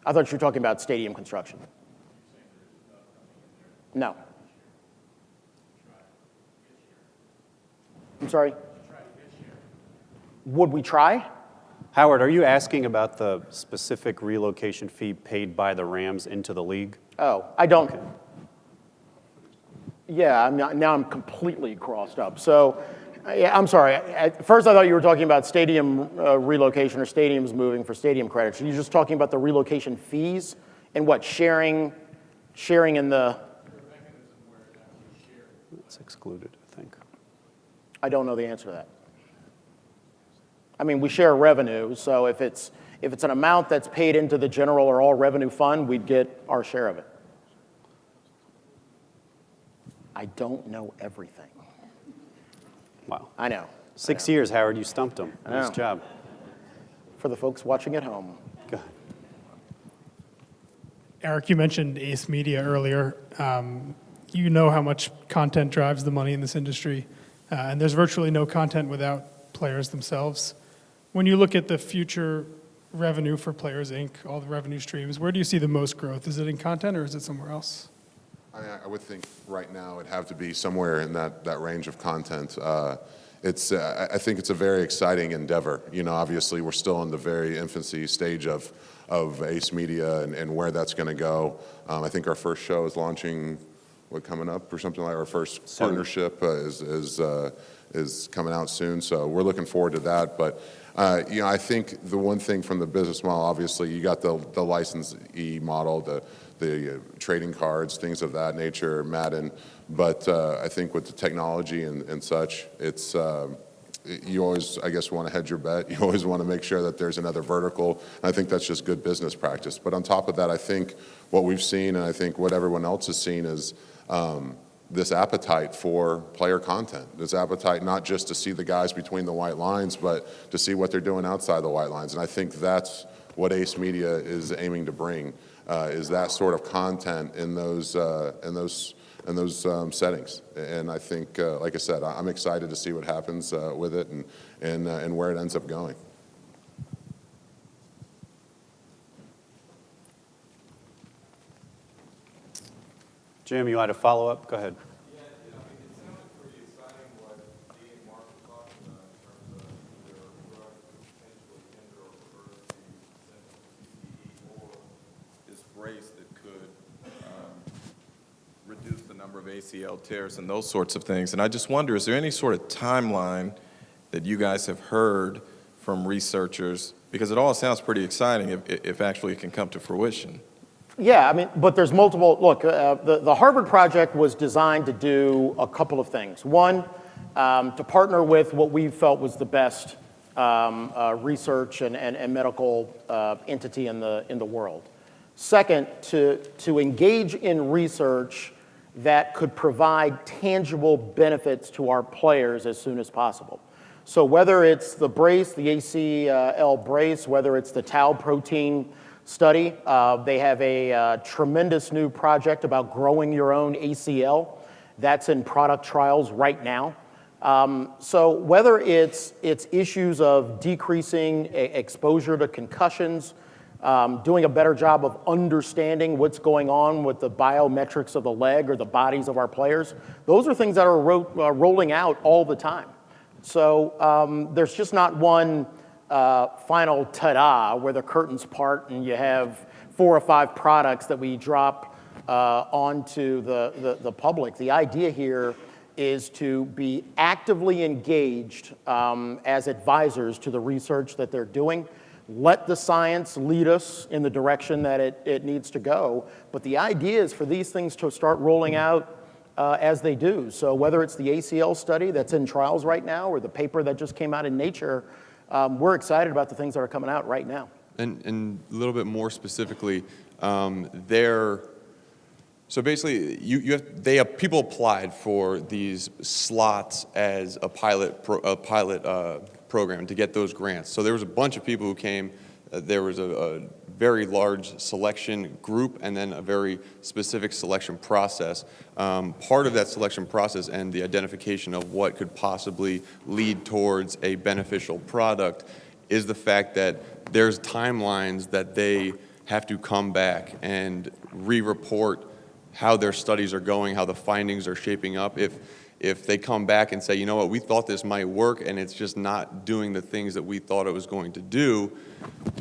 I thought you were talking about stadium construction. No. I'm sorry? Would we try? Howard, are you asking about the specific relocation fee paid by the Rams into the league? Oh, I don't. Okay. Yeah, now I'm completely crossed up. So, yeah, I'm sorry. At first I thought you were talking about stadium relocation or stadiums moving for stadium credits. Are you just talking about the relocation fees and what, sharing in the... It's excluded, I think. I don't know the answer to that. We share revenue, so if If it's an amount that's paid into the general or all revenue fund, we'd get our share of it. I don't know everything. Wow. I know. 6 years, Howard, you stumped him. I know. Nice job. For the folks watching at home. Go ahead. Eric, you mentioned Ace Media earlier. You know how much content drives the money in this industry, and there's virtually no content without players themselves. When you look at the future revenue for Players, Inc., all the revenue streams, where do you see the most growth? Is it in content or is it somewhere else? I would think right now it'd have to be somewhere in that range of content. I think it's a very exciting endeavor. You know, obviously we're still in the very infancy stage of Ace Media and where that's going to go. I think our first show is launching, coming up or something like our first partnership is coming out soon. So we're looking forward to that. But you know, I think the one thing from the business model, obviously, you got the licensee model, the trading cards, things of that nature, Madden. But I think with the technology and such, it's you always, I guess, want to hedge your bet. You always want to make sure that there's another vertical. And I think that's just good business practice. But on top of that, I think what we've seen, and I think what everyone else has seen, is this appetite for player content, this appetite not just to see the guys between the white lines, but to see what they're doing outside the white lines. And I think that's what Ace Media is aiming to bring, is that sort of content in those settings. And I think, like I said, I'm excited to see what happens with it and where it ends up going. Jim, you had a follow-up? Go ahead. Yeah, I mean, it sounded pretty exciting what Dee and Mark were talking about in terms of their drug potentially hinder or reverse the symptoms of CTE, or this brace that could reduce the number of ACL tears and those sorts of things. And I just wonder, is there any sort of timeline that you guys have heard from researchers? Because it all sounds pretty exciting if actually it can come to fruition. Yeah, I mean, but there's multiple, look, the Harvard project was designed to do a couple of things. One, to partner with what we felt was the best research and medical entity in the world. Second, to engage in research that could provide tangible benefits to our players as soon as possible. So whether it's the brace, the ACL brace, whether it's the tau protein study, they have a tremendous new project about growing your own ACL. That's in product trials right now. So whether it's issues of decreasing exposure to concussions, doing a better job of understanding what's going on with the biometrics of the leg or the bodies of our players, those are things that are rolling out all the time. So there's just not one final ta-da where the curtains part and you have 4 or 5 products that we drop onto the public. The idea here is to be actively engaged as advisors to the research that they're doing. Let the science lead us in the direction that it needs to go. But the idea is for these things to start rolling out as they do. So whether it's the ACL study that's in trials right now or the paper that just came out in Nature, we're excited about the things that are coming out right now. And a little bit more specifically, so basically, people applied for these slots as a pilot program to get those grants. So there was a bunch of people who came. There was a very large selection group and then a very specific selection process. Part of that selection process and the identification of what could possibly lead towards a beneficial product is the fact that there's timelines that they have to come back and re-report how their studies are going, how the findings are shaping up. If they come back and say, you know what, we thought this might work and it's just not doing the things that we thought it was going to do,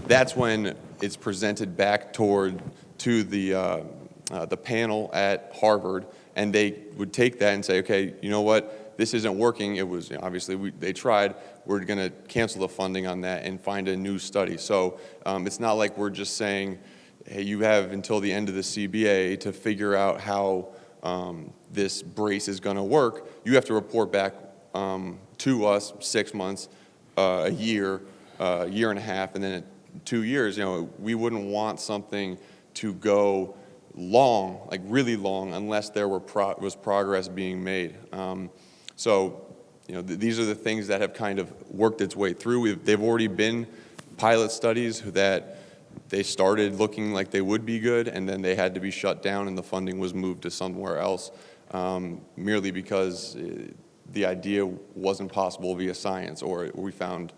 that's when it's presented back to the panel at Harvard, and they would take that and say, okay, you know what, this isn't working. It was, obviously, they tried. We're going to cancel the funding on that and find a new study. So it's not like we're just saying, hey, you have until the end of the CBA to figure out how this brace is going to work. You have to report back to us 6 months, a year and a half, and then 2 years, we wouldn't want something to go long, like really long, unless there was progress being made. These are the things that have kind of worked its way through. They've already been pilot studies that they started looking like they would be good, and then they had to be shut down, and the funding was moved to somewhere else, merely because the idea wasn't possible via science, or we found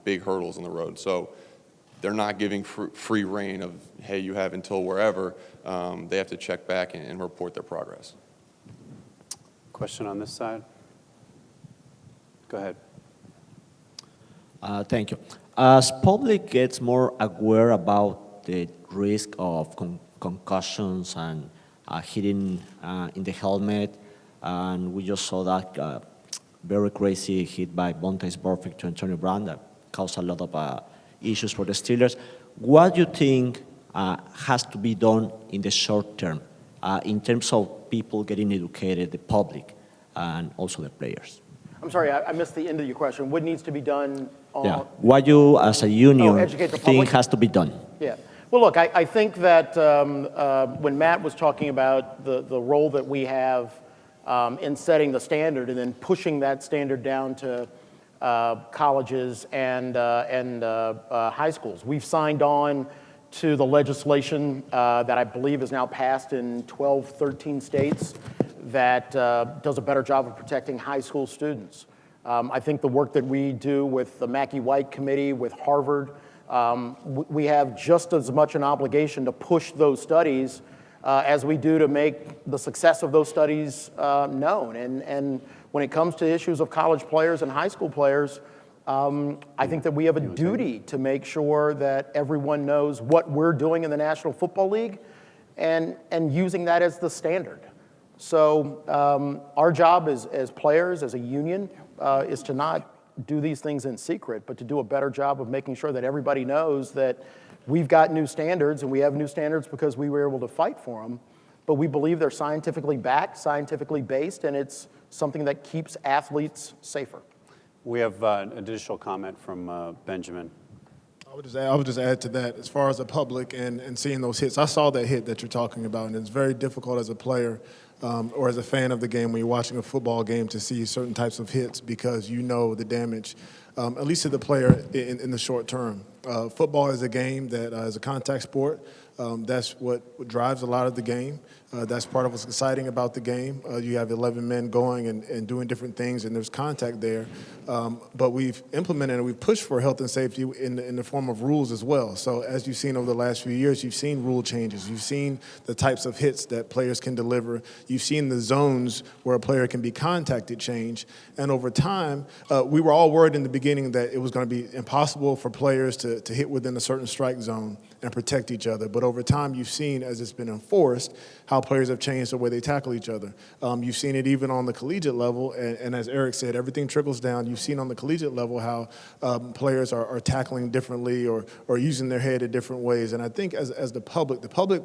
big hurdles in the road. So they're not giving free reign of, hey, you have until wherever. They have to check back and report their progress. Question on this side? Go ahead. Thank you. As public gets more aware about the risk of concussions and hitting in the helmet, and we just saw that very crazy hit by Vontaze Burfict to Antonio Brown that caused a lot of issues for the Steelers. What do you think has to be done in the short term in terms of people getting educated, the public, and also the players? I'm sorry, I missed the end of your question. What needs to be done on... Yeah, what you as a union educate the think public? has to be done? Yeah. Well, look, I think that when Matt was talking about the role that we have in setting the standard and then pushing that standard down to colleges and high schools, we've signed on to the legislation that I believe is now passed in 12, 13 states that does a better job of protecting high school students. I think the work that we do with the Mackey-White Committee, with Harvard, we have just as much an obligation to push those studies as we do to make the success of those studies known. And when it comes to issues of college players and high school players, I think that we have a duty to make sure that everyone knows what we're doing in the National Football League and using that as the standard. So our job as players, as a union, is to not do these things in secret, but to do a better job of making sure that everybody knows that we've got new standards, and we have new standards because we were able to fight for them, but we believe they're scientifically backed, scientifically based, and it's something that keeps athletes safer. We have an additional comment from Benjamin. I would just add to that, as far as the public and seeing those hits. I saw that hit that you're talking about, and it's very difficult as a player or as a fan of the game when you're watching a football game to see certain types of hits because you know the damage, at least to the player in the short term. Football is a game that is a contact sport. That's what drives a lot of the game. That's part of what's exciting about the game. You have 11 men going and doing different things, and there's contact there. But we've implemented and we've pushed for health and safety in the form of rules as well. So as you've seen over the last few years, you've seen rule changes. You've seen the types of hits that players can deliver. You've seen the zones where a player can be contacted change. And over time, we were all worried in the beginning that it was going to be impossible for players to hit within a certain strike zone and protect each other. But over time, you've seen, as it's been enforced, how players have changed the way they tackle each other. You've seen it even on the collegiate level, and as Eric said, everything trickles down. You've seen on the collegiate level how players are tackling differently or using their head in different ways. And I think as the public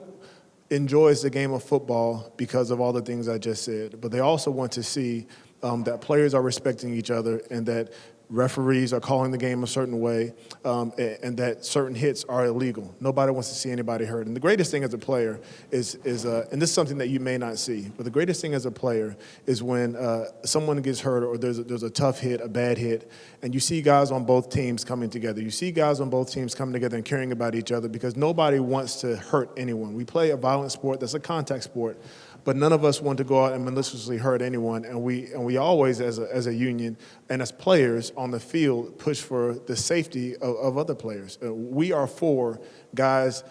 enjoys the game of football because of all the things I just said, but they also want to see that players are respecting each other and that referees are calling the game a certain way, and that certain hits are illegal. Nobody wants to see anybody hurt. And the greatest thing as a player is and this is something that you may not see, but the greatest thing as a player is when someone gets hurt or there's a tough hit, a bad hit, and you see guys on both teams coming together. You see guys on both teams coming together and caring about each other because nobody wants to hurt anyone. We play a violent sport that's a contact sport, but none of us want to go out and maliciously hurt anyone, and we always, as a union and as players on the field, push for the safety of other players. We are for guys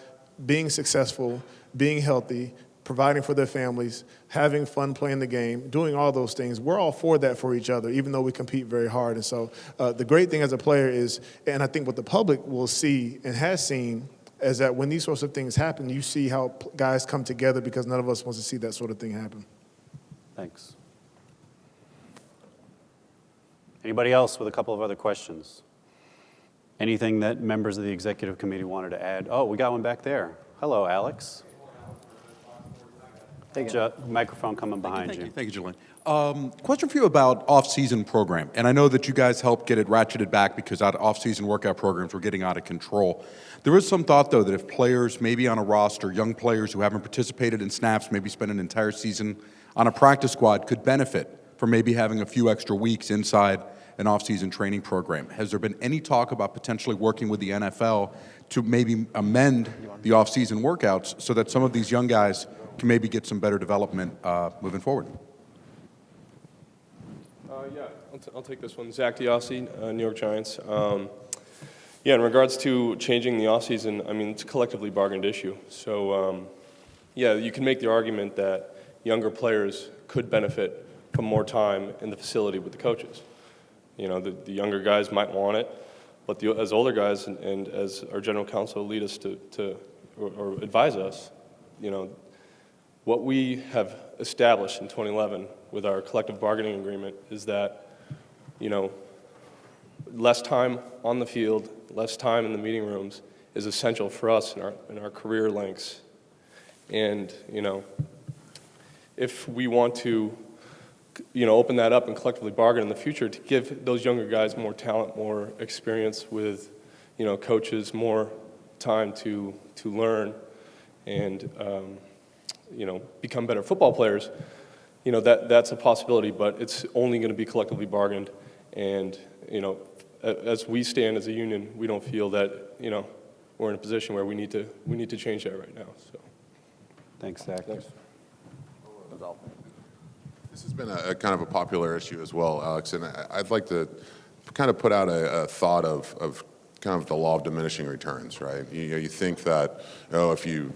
being successful, being healthy, providing for their families, having fun playing the game, doing all those things. We're all for that for each other, even though we compete very hard. And so the great thing as a player is, and I think what the public will see and has seen, is that when these sorts of things happen, you see how guys come together because none of us wants to see that sort of thing happen. Thanks. Anybody else with a couple of other questions? Anything that members of the executive committee wanted to add? Oh, we got one back there. Hello, Alex. Microphone coming behind you. Thank you, Julian. Question for you about off-season program. And I know that you guys helped get it ratcheted back because off-season workout programs were getting out of control. There is some thought, though, that if players maybe on a roster, young players who haven't participated in snaps, maybe spent an entire season on a practice squad, could benefit from maybe having a few extra weeks inside an off-season training program. Has there been any talk about potentially working with the NFL to maybe amend the off-season workouts so that some of these young guys can maybe get some better development moving forward? Yeah, I'll take this one. Zach Diossi, New York Giants. Yeah, in regards to changing the offseason, I mean, it's a collectively bargained issue. So, yeah, you can make the argument that younger players could benefit from more time in the facility with the coaches. You know, the younger guys might want it, but as older guys and as our general counsel lead us or advise us, you know, what we have established in 2011 with our collective bargaining agreement is that, you know, less time on the field, less time in the meeting rooms is essential for us in our career lengths. And, you know, if we want to, you know, open that up and collectively bargain in the future to give those younger guys more talent, more experience with, you know, coaches, more time to learn and, you know, become better football players, you know, that's a possibility, but it's only going to be collectively bargained. And, you know, as we stand as a union, we don't feel that, you know, we're in a position where we need to change that right now. So, thanks, Zach. Thanks. This has been a kind of a popular issue as well, Alex, and I'd like to kind of put out a thought of kind of the law of diminishing returns, right? You think that, oh, if you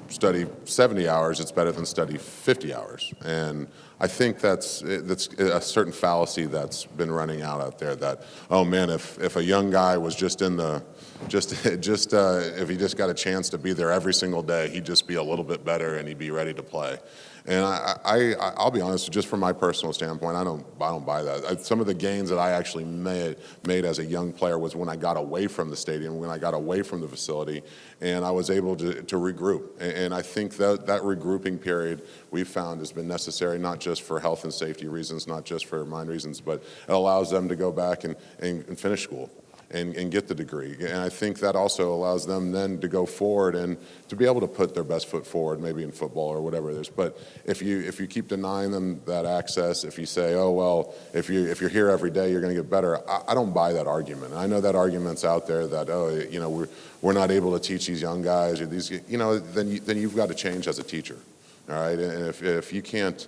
study 70 hours, it's better than study 50 hours. And I think that's a certain fallacy that's been running out there that, oh man, if a young guy was just in the, if he just got a chance to be there every single day, he'd just be a little bit better and he'd be ready to play. And I'll be honest, just from my personal standpoint, I don't buy that. Some of the gains that I actually made as a young player was when I got away from the stadium, when I got away from the facility, and I was able to regroup. And I think that regrouping period we've found has been necessary, not just for health and safety reasons, not just for mind reasons, but it allows them to go back and finish school. And get the degree. And I think that also allows them then to go forward and to be able to put their best foot forward, maybe in football or whatever it is. But if you keep denying them that access, if you say, oh, well, if you're here every day, you're going to get better, I don't buy that argument. And I know that argument's out there that, oh, you know, we're not able to teach these young guys or these, you know, then you've got to change as a teacher. All right, and if you can't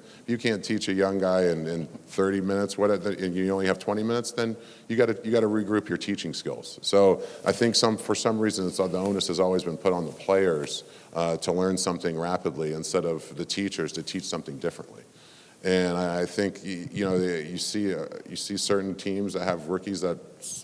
teach a young guy in 30 minutes, and you only have 20 minutes, then you got to regroup your teaching skills. So I think for some reason the onus has always been put on the players to learn something rapidly instead of the teachers to teach something differently. And I think you see certain teams that have rookies that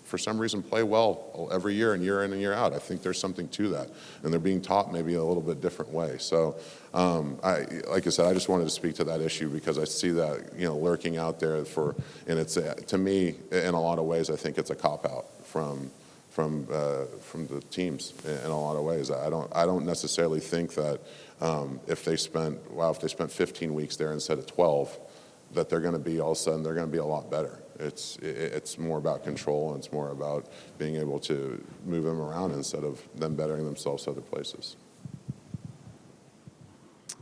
for some reason play well every year and year out. I think there's something to that, and they're being taught maybe a little bit different way. So, like I said, I just wanted to speak to that issue because I see that lurking out there and it's to me in a lot of ways I think it's a cop out from the teams in a lot of ways. I don't necessarily think that if they spent 15 weeks there instead of 12, that they're going to be all of a sudden they're going to be a lot better. It's more about control and it's more about being able to move them around instead of them bettering themselves other places.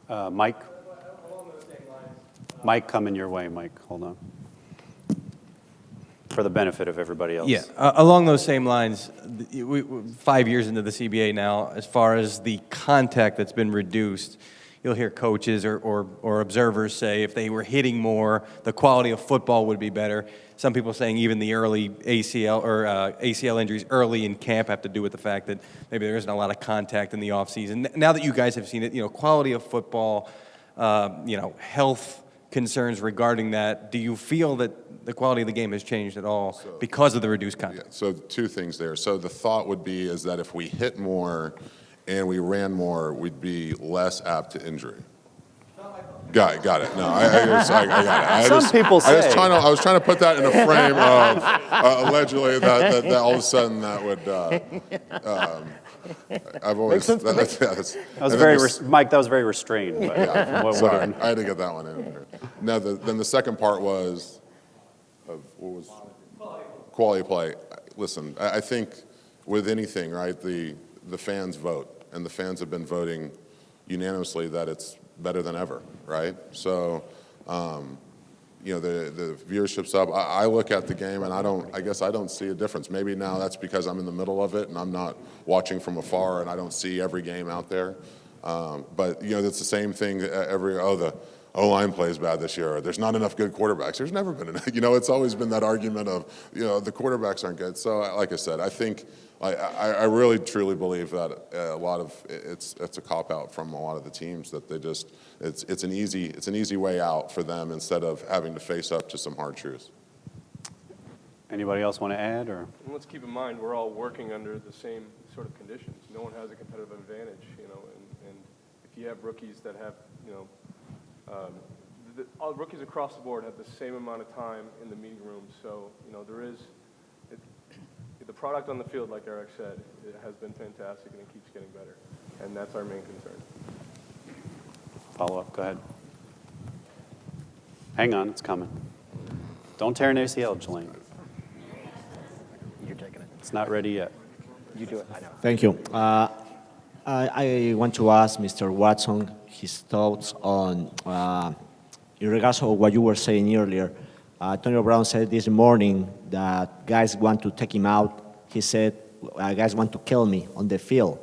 Mike? Mike, coming your way, Mike. Hold on. For the benefit of everybody else. Yeah, along those same lines, we're 5 years into the CBA now, as far as the contact that's been reduced, you'll hear coaches or observers say if they were hitting more, the quality of football would be better. Some people saying even the early ACL injuries early in camp have to do with the fact that maybe there isn't a lot of contact in the offseason. Now that you guys have seen it, quality of football, health concerns regarding that, do you feel that the quality of the game has changed at all because of the reduced contact? Yeah, so two things there. So the thought would be is that if we hit more and we ran more, we'd be less apt to injury. Got it. No, I got it. Some people say. I was trying to put that in a frame of allegedly that all of a sudden that would. I've always. That was very Mike. That was very restrained. But yeah, sorry, I had to get that one in there. Now, then the second part was, what was quality play. Listen, I think with anything, right, the fans vote, and the fans have been voting unanimously that it's better than ever, right? So, the viewership's up. I look at the game and I guess I don't see a difference. Maybe now that's because I'm in the middle of it and I'm not watching from afar and I don't see every game out there. But it's the same thing the O-line plays bad this year, or there's not enough good quarterbacks. There's never been enough. It's always been that argument of, the quarterbacks aren't good. So like I said, I think I really truly believe that a lot of it's a cop out from a lot of the teams that they just it's an easy way out for them instead of having to face up to some hard truths. Anybody else want to add or? And let's keep in mind we're all working under the same sort of conditions. No one has a competitive advantage, and if you have rookies that have all rookies across the board have the same amount of time in the meeting room, so there is. The product on the field, like Eric said, it has been fantastic and it keeps getting better. And that's our main concern. Follow up, go ahead. Hang on, it's coming. Don't tear an ACL, Jelaine. You're taking it. It's not ready yet. You do it. I know. Thank you. I want to ask Mr. Watson his thoughts on, in regards to what you were saying earlier. Antonio Brown said this morning that guys want to take him out. He said, guys want to kill me on the field.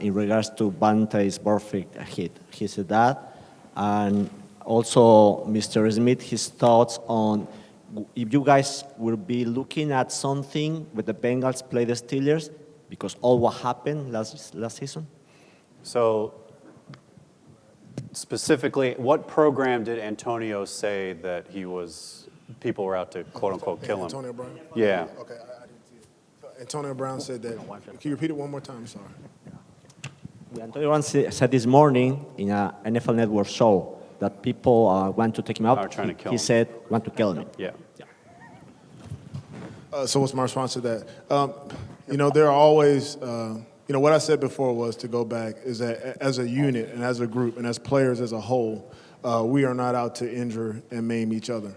In regards to Bante's perfect hit, he said that. And also, Mr. Smith, his thoughts on if you guys will be looking at something with the Bengals play the Steelers, because all what happened last season? So, specifically, what program did Antonio say that people were out to quote unquote kill him? Antonio Brown? Yeah. Okay, I didn't see it. Antonio Brown said that. Can you repeat it one more time? Sorry. Antonio Brown said this morning in a NFL Network show that people want to take him out. Are trying to kill him. He said, want to kill him. Yeah. So what's my response to that? There are always, what I said before was to go back is that as a unit and as a group and as players as a whole, we are not out to injure and maim each other.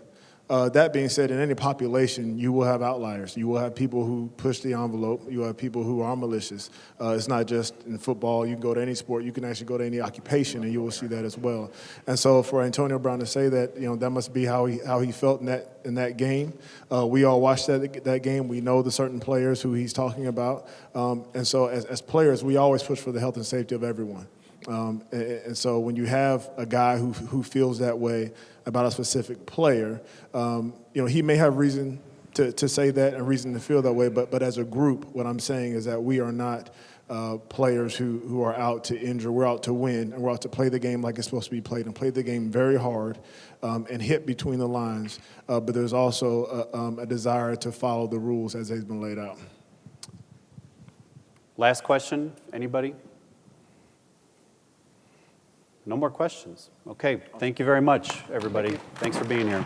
That being said, in any population, you will have outliers. You will have people who push the envelope. You will have people who are malicious. It's not just in football. You can go to any sport. You can actually go to any occupation, and you will see that as well. And so for Antonio Brown to say that, that must be how he felt in that game. We all watched that game. We know the certain players who he's talking about. And so as players, we always push for the health and safety of everyone. And so when you have a guy who feels that way about a specific player, he may have reason to say that and reason to feel that way, but as a group, what I'm saying is that we are not players who are out to injure. We're out to win, and we're out to play the game like it's supposed to be played and play the game very hard and hit between the lines. But there's also a desire to follow the rules as they've been laid out. Last question, anybody? No more questions. Okay, thank you very much, everybody. Thanks for being here.